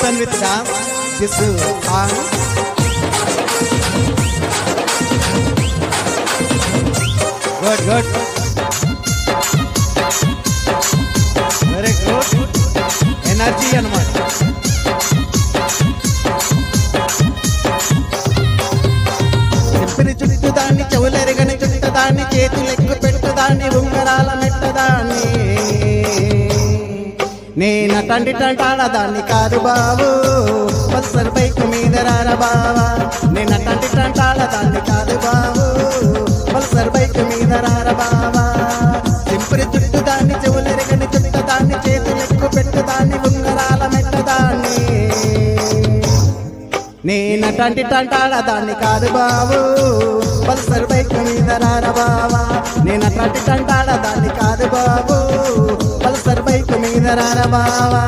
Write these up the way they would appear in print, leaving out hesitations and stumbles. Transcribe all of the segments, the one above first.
Kirtan with dance. This song. Good, good. Very good. Energy అన్నమాట. చెప్పిన చుట్టుదాన్ని చెవులెరగని చుట్టదాన్ని చేతులెక్కు పెట్టదాన్ని ఉంగరాల మెట్టదాన్ని నేను తండ్రి తంటాడదాన్ని కాదు బాబు పల్సర్ బైక్ మీద రారా బావా నేను తండ్రి తంటాడదాన్ని కాదు బాబు పల్సర్ బైక్ మీద రారా బావా సింపురి చుట్టుదాన్ని చెవులెరగని చుట్టదాన్ని చేతులెక్కు పెట్టదాన్ని ఉంగరాల మెట్టదాన్ని నేను తండ్రి తంటాడదాన్ని కాదు బాబు పల్సర్ బైక్ మీద రారా బావా నేను తండ్రి తంటాడదాన్ని కాదు బాబు పల్సర్ బైక్ మీద రారా బావా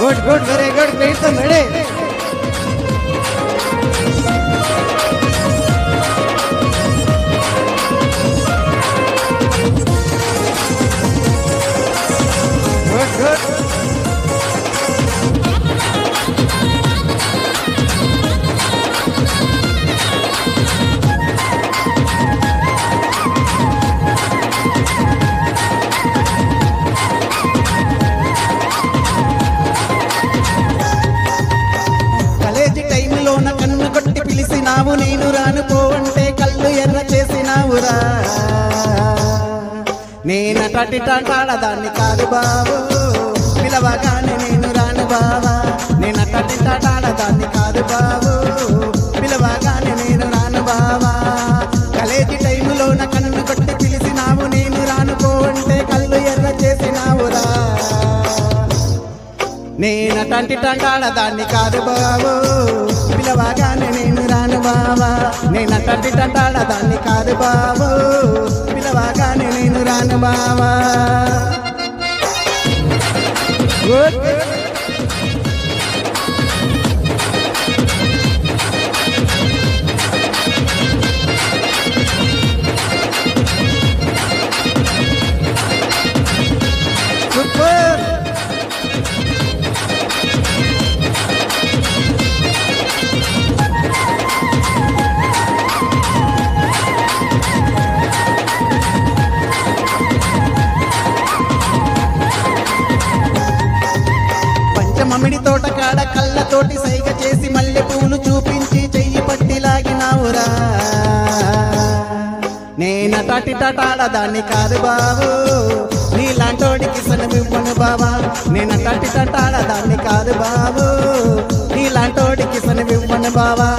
good good very good kirtan ready good good కన్ను కొట్టి పిలిసినావు నేను రానుకో అంటే కళ్ళు ఎర్ర చేసినావురా నేను టటి టాటాడదాన్ని కాదు బాబు పిలవగానే నేను రాను బావా నేను టటి టాటాడదాన్ని కాదు బాబు పిలవగానే నేను రాను బావా కాలేజీ టైములోన కన్ను కొట్టి పిలిసినావు నేను రానుకో అంటే కళ్ళు ఎర్ర చేసినావురా నేను తంటి తంటాడదాన్ని కాదు బాబు పిలవగానే నేను రాను బావా నేను తంటి తంటాడదాన్ని కాదు బాబు పిలవగానే నేను రాను బావా సూపర్ మమిడి తోట కాడ కళ్ళతోటి సైగ చేసి మల్లె పూలు చూపించి చెయ్యి పట్టి లాగినావురా నేను టాటి టాటాడదాన్ని కాదు బాబు నీలాంటోడికి సనమివ్వను బావా నేను టాటి టాటాడదాన్ని కాదు బాబు నీలాంటోడికి సనమివ్వను బావా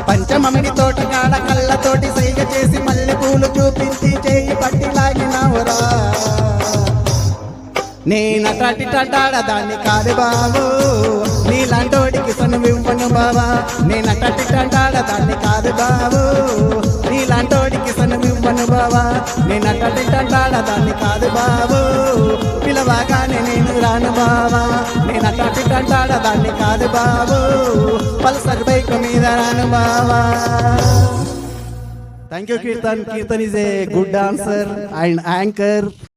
పంచమమిడి తోట కాడ కళ్ళతోటి సైగ చేసి మల్లె పూలు చూపించి చెయ్యి పట్టి లాగినావురా నేను టాటి టాటాడదాన్ని కాదు బాబు నీలాంటోడికి సనువివ్వను బావా నేను టాటి టాటాడదాన్ని కాదు బాబు నీలాంటోడికి సనువివ్వను బావా నేను టాటి టాటాడదాన్ని కాదు బాబు పిలవగానే నేను రాను బావా నేను టాటి టాటాడదాన్ని కాదు బాబు పల్సర్ బైక్ మీద రాను బావా thank you kirtan. Kirtan is a good dancer and anchor.